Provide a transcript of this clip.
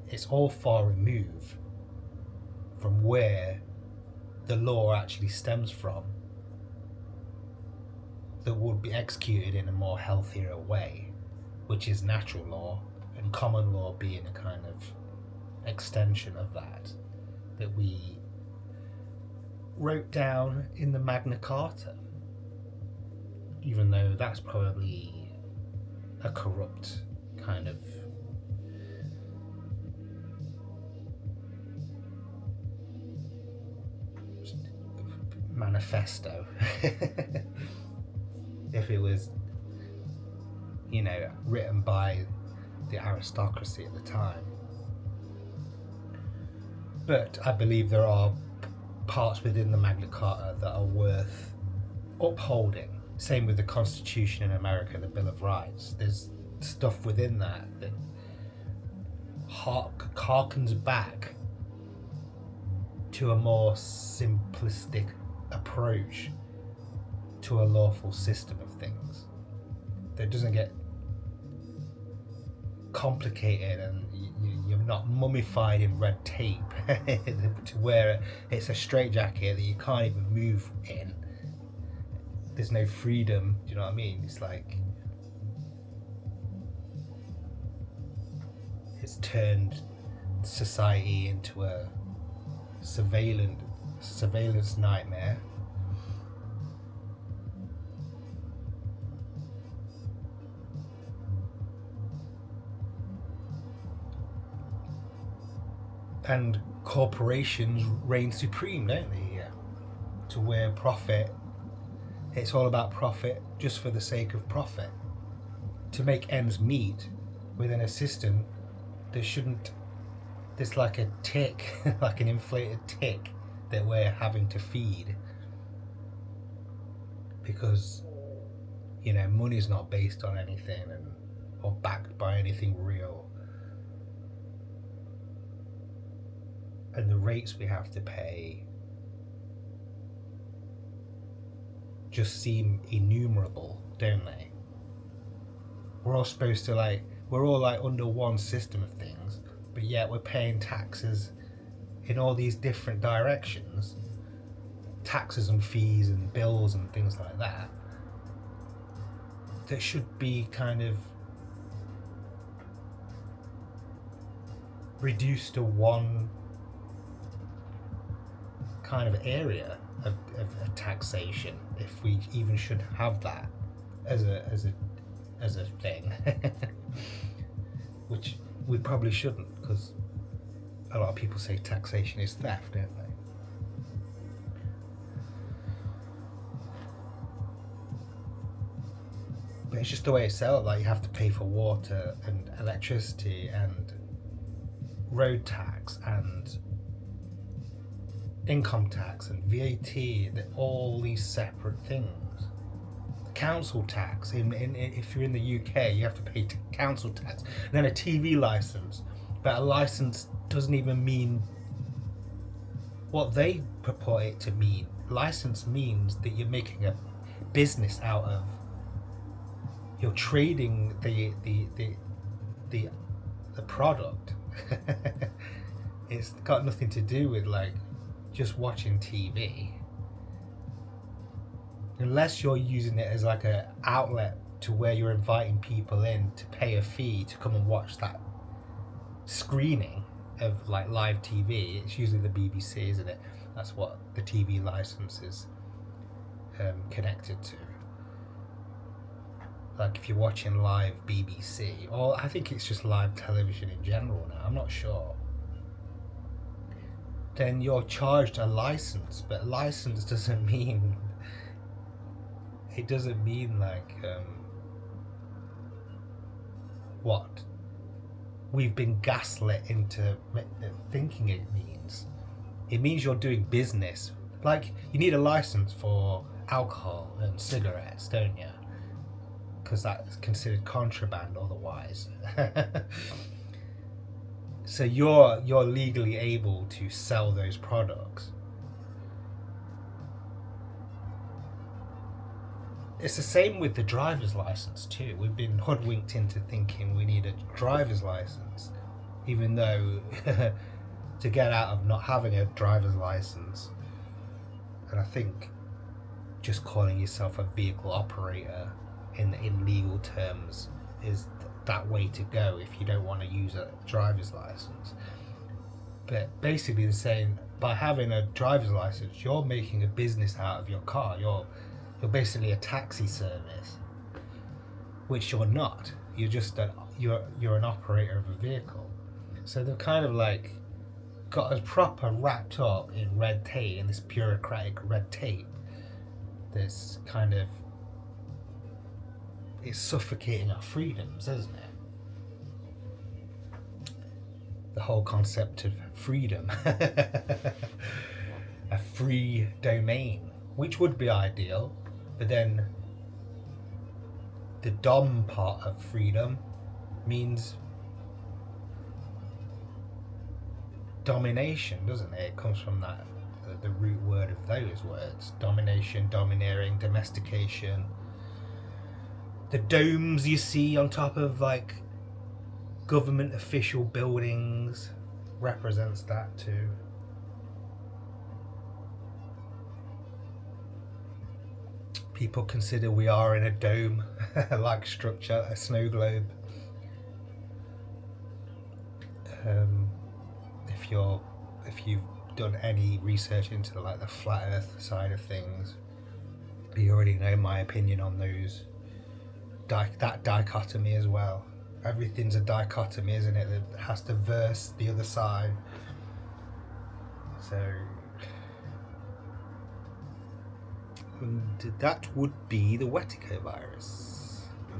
it's all far removed from where the law actually stems from, that would be executed in a more healthier way, which is natural law, and common law being a kind of extension of that we wrote down in the Magna Carta, even though that's probably a corrupt kind of manifesto. If it was, written by the aristocracy at the time. But I believe there are parts within the Magna Carta that are worth upholding. Same with the Constitution in America, the Bill of Rights. There's stuff within that harkens back to a more simplistic approach to a lawful system of things that doesn't get complicated, and you're not mummified in red tape to where it's a straitjacket that you can't even move in. There's no freedom. Do you know what I mean? It's like it's turned society into a surveillance nightmare. And corporations reign supreme, don't they? Yeah. To where it's all about profit just for the sake of profit. To make ends meet within a system, there's like a tick, like an inflated tick that we're having to feed. Because, money's not based on anything or backed by anything real. And the rates we have to pay just seem innumerable, don't they? We're all supposed to we're all under one system of things, but yet we're paying taxes in all these different directions, taxes and fees and bills and things like that should be kind of reduced to one kind of area of taxation, if we even should have that as a thing. Which we probably shouldn't, because a lot of people say taxation is theft, don't they? But it's just the way it's set up. Like, you have to pay for water and electricity and road tax and income tax and VAT, all these separate things. Council tax, if you're in the UK, you have to pay council tax. And then a TV license, but a license doesn't even mean what they purport it to mean. License means that you're making a business out of. You're trading the product. It's got nothing to do with just watching TV, unless you're using it as a outlet to where you're inviting people in to pay a fee to come and watch that screening of live TV. It's usually the BBC, isn't it? That's what the TV license is connected to. If you're watching live BBC, or I think it's just live television in general now, I'm not sure, then you're charged a license. But license doesn't mean what we've been gaslit into thinking it means. It means you're doing business. You need a license for alcohol and cigarettes, don't you? Because that's considered contraband otherwise. So you're legally able to sell those products. It's the same with the driver's license too. We've been hoodwinked into thinking we need a driver's license, even though to get out of not having a driver's license. And I think just calling yourself a vehicle operator in legal terms is that way to go if you don't want to use a driver's license. But basically they're saying by having a driver's license, you're making a business out of your car. You're basically a taxi service, which you're not. You're just you're an operator of a vehicle. So they're kind of like got us proper wrapped up in red tape, in this bureaucratic red tape. This kind of, it's suffocating our freedoms, isn't it? The whole concept of freedom, a free domain, which would be ideal, but then the dom part of freedom means domination, doesn't it? It comes from that, the root word of those words: domination, domineering, domestication. The domes you see on top of like government official buildings represents that too. People consider we are in a dome like structure, a snow globe. If you've done any research into like the flat earth side of things, you already know my opinion on those, that dichotomy as well. Everything's a dichotomy, isn't it? It has to verse the other side. So and that would be the Wetico virus.